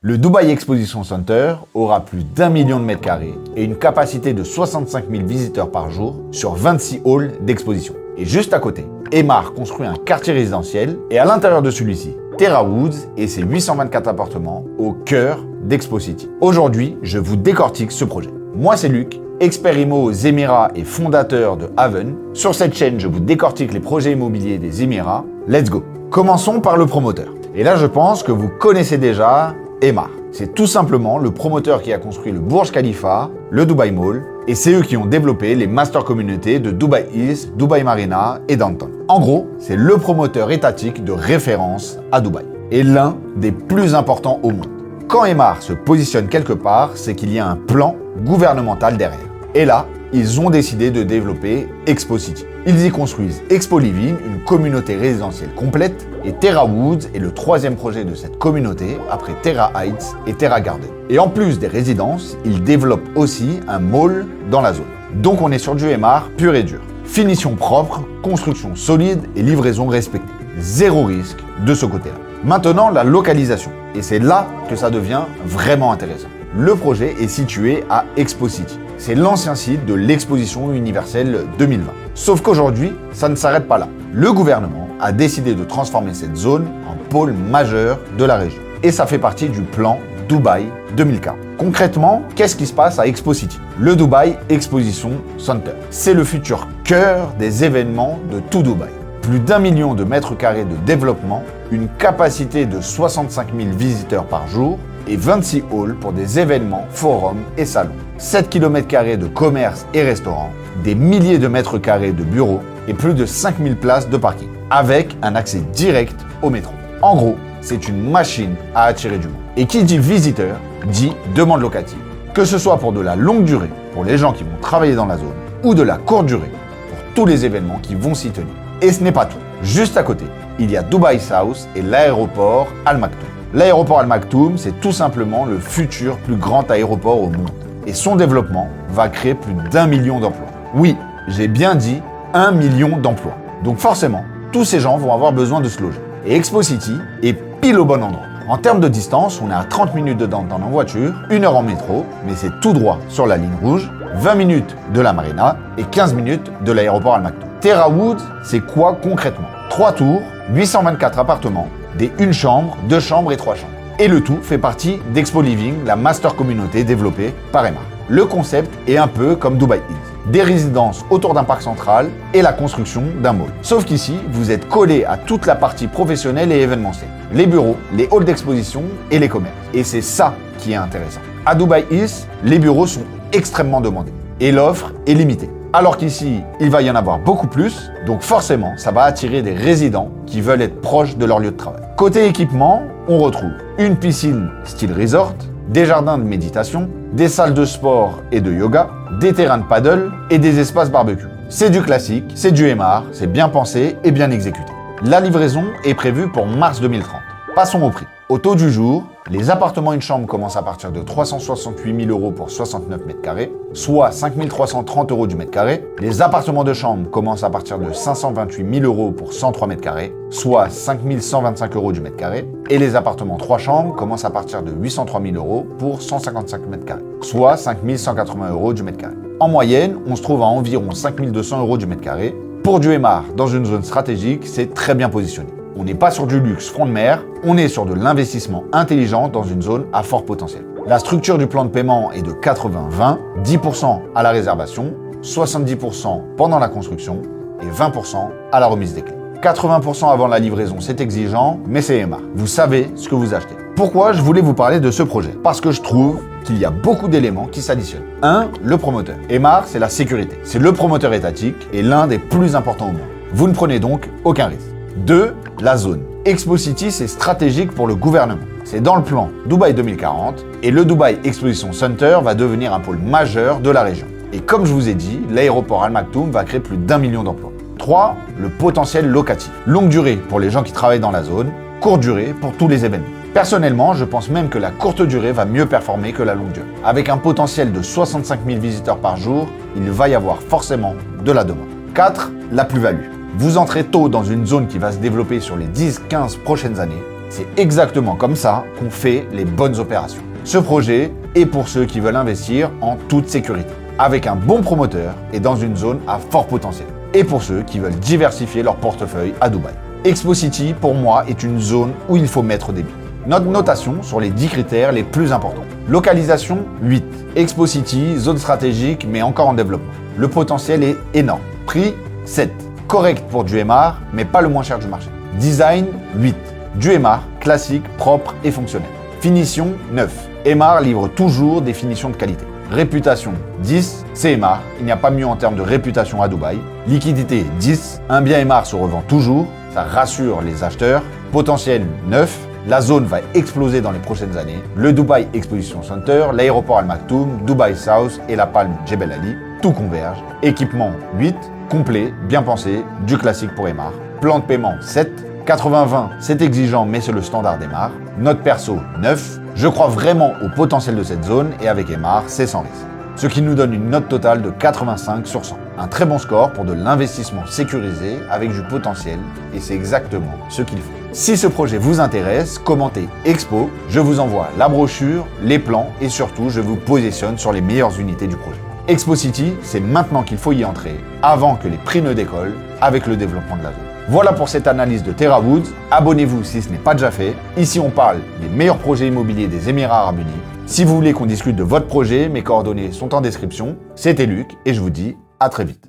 Le Dubai Exposition Center aura plus d'1 million de mètres carrés et une capacité de 65 000 visiteurs par jour sur 26 halls d'exposition. Et juste à côté, Emaar construit un quartier résidentiel et à l'intérieur de celui-ci, Terra Woods et ses 824 appartements au cœur d'Expo City. Aujourd'hui, je vous décortique ce projet. Moi, c'est Luc, expert IMO aux Émirats et fondateur de Haven. Sur cette chaîne, je vous décortique les projets immobiliers des Émirats. Let's go! Commençons par le promoteur. Et là, je pense que vous connaissez déjà Emaar. C'est tout simplement le promoteur qui a construit le Burj Khalifa, le Dubai Mall, et c'est eux qui ont développé les master communautés de Dubai East, Dubai Marina et Downtown. En gros, c'est le promoteur étatique de référence à Dubaï, et l'un des plus importants au monde. Quand Emaar se positionne quelque part, c'est qu'il y a un plan gouvernemental derrière. Et là, ils ont décidé de développer Expo City. Ils y construisent Expo Living, une communauté résidentielle complète, et Terra Woods est le troisième projet de cette communauté après Terra Heights et Terra Garden. Et en plus des résidences, ils développent aussi un mall dans la zone. Donc on est sur du Emaar pur et dur. Finition propre, construction solide et livraison respectée. Zéro risque de ce côté-là. Maintenant, la localisation. Et c'est là que ça devient vraiment intéressant. Le projet est situé à Expo City. C'est l'ancien site de l'exposition universelle 2020. Sauf qu'aujourd'hui, ça ne s'arrête pas là. Le gouvernement a décidé de transformer cette zone en pôle majeur de la région. Et ça fait partie du plan Dubai 2040. Concrètement, qu'est-ce qui se passe à Expo City? Le Dubai Exposition Center. C'est le futur cœur des événements de tout Dubaï. Plus d'1 million de mètres carrés de développement, une capacité de 65 000 visiteurs par jour et 26 halls pour des événements, forums et salons. 7 km² de commerce et restaurants, des milliers de mètres carrés de bureaux et plus de 5000 places de parking, avec un accès direct au métro. En gros, c'est une machine à attirer du monde. Et qui dit visiteur, dit demande locative. Que ce soit pour de la longue durée, pour les gens qui vont travailler dans la zone, ou de la courte durée, pour tous les événements qui vont s'y tenir. Et ce n'est pas tout. Juste à côté, il y a Dubai South et l'aéroport Al Maktoum. L'aéroport Al Maktoum, c'est tout simplement le futur plus grand aéroport au monde. Et son développement va créer plus d'1 million d'emplois. Oui, j'ai bien dit 1 million d'emplois. Donc forcément, tous ces gens vont avoir besoin de se loger. Et Expo City est pile au bon endroit. En termes de distance, on est à 30 minutes de Downtown en voiture, 1 heure en métro, mais c'est tout droit sur la ligne rouge, 20 minutes de la marina et 15 minutes de l'aéroport Al Maktoum. Terra Woods, c'est quoi concrètement? 3 tours, 824 appartements, des 1 chambre, 2 chambres et 3 chambres. Et le tout fait partie d'Expo Living, la master communauté développée par Emaar. Le concept est un peu comme Dubai Hills. Des résidences autour d'un parc central et la construction d'un mall. Sauf qu'ici, vous êtes collé à toute la partie professionnelle et événementielle. Les bureaux, les halls d'exposition et les commerces. Et c'est ça qui est intéressant. À Dubai Hills, les bureaux sont extrêmement demandés. Et l'offre est limitée. Alors qu'ici, il va y en avoir beaucoup plus, donc forcément, ça va attirer des résidents qui veulent être proches de leur lieu de travail. Côté équipement, on retrouve une piscine style resort, des jardins de méditation, des salles de sport et de yoga, des terrains de paddle et des espaces barbecue. C'est du classique, c'est du Emaar, c'est bien pensé et bien exécuté. La livraison est prévue pour mars 2030. Passons au prix. Au taux du jour, les appartements une chambre commencent à partir de 368 000 € pour 69 mètres carrés, soit 5 330 € du mètre carré. Les appartements de chambre commencent à partir de 528 000 € pour 103 mètres carrés, soit 5 125 € du mètre carré. Et les appartements 3 chambres commencent à partir de 803 000 € pour 155 mètres carrés, soit 5 180 € du mètre carré. En moyenne, on se trouve à environ 5 200 € du mètre carré. Pour du Emaar, dans une zone stratégique, c'est très bien positionné. On n'est pas sur du luxe front de mer, on est sur de l'investissement intelligent dans une zone à fort potentiel. La structure du plan de paiement est de 80-20, 10% à la réservation, 70% pendant la construction et 20% à la remise des clés. 80% avant la livraison, c'est exigeant, mais c'est Emaar. Vous savez ce que vous achetez. Pourquoi je voulais vous parler de ce projet? Parce que je trouve qu'il y a beaucoup d'éléments qui s'additionnent. 1. Le promoteur. Emaar, c'est la sécurité. C'est le promoteur étatique et l'un des plus importants au monde. Vous ne prenez donc aucun risque. 2. La zone. Expo City, c'est stratégique pour le gouvernement. C'est dans le plan Dubai 2040 et le Dubai Exposition Center va devenir un pôle majeur de la région. Et comme je vous ai dit, l'aéroport Al Maktoum va créer plus d'1 million d'emplois. 3. Le potentiel locatif. Longue durée pour les gens qui travaillent dans la zone, courte durée pour tous les événements. Personnellement, je pense même que la courte durée va mieux performer que la longue durée. Avec un potentiel de 65 000 visiteurs par jour, il va y avoir forcément de la demande. 4. La plus-value. Vous entrez tôt dans une zone qui va se développer sur les 10-15 prochaines années. C'est exactement comme ça qu'on fait les bonnes opérations. Ce projet est pour ceux qui veulent investir en toute sécurité, avec un bon promoteur et dans une zone à fort potentiel. Et pour ceux qui veulent diversifier leur portefeuille à Dubaï. Expo City, pour moi, est une zone où il faut mettre des billes. Notre notation sur les 10 critères les plus importants. Localisation, 8. Expo City, zone stratégique, mais encore en développement. Le potentiel est énorme. Prix, 7. Correct pour du MR, mais pas le moins cher du marché. Design, 8. Du MR, classique, propre et fonctionnel. Finition, 9. MR livre toujours des finitions de qualité. Réputation, 10. C'est MR, il n'y a pas mieux en termes de réputation à Dubaï. Liquidité, 10. Un bien MR se revend toujours, ça rassure les acheteurs. Potentiel, 9. La zone va exploser dans les prochaines années. Le Dubai Exposition Center, l'aéroport Al Maktoum, Dubai South et la Palme Jebel Ali, tout converge. Équipement, 8. Complet, bien pensé, du classique pour Emar. Plan de paiement, 7. 80-20, c'est exigeant, mais c'est le standard d'Emar. Note perso, 9. Je crois vraiment au potentiel de cette zone et avec Emar, c'est sans risque. Ce qui nous donne une note totale de 85 sur 100. Un très bon score pour de l'investissement sécurisé avec du potentiel et c'est exactement ce qu'il faut. Si ce projet vous intéresse, commentez Expo, je vous envoie la brochure, les plans et surtout je vous positionne sur les meilleures unités du projet. Expo City, c'est maintenant qu'il faut y entrer, avant que les prix ne décollent avec le développement de la zone. Voilà pour cette analyse de Terra Woods. Abonnez-vous si ce n'est pas déjà fait. Ici, on parle des meilleurs projets immobiliers des Émirats Arabes Unis. Si vous voulez qu'on discute de votre projet, mes coordonnées sont en description. C'était Luc et je vous dis à très vite.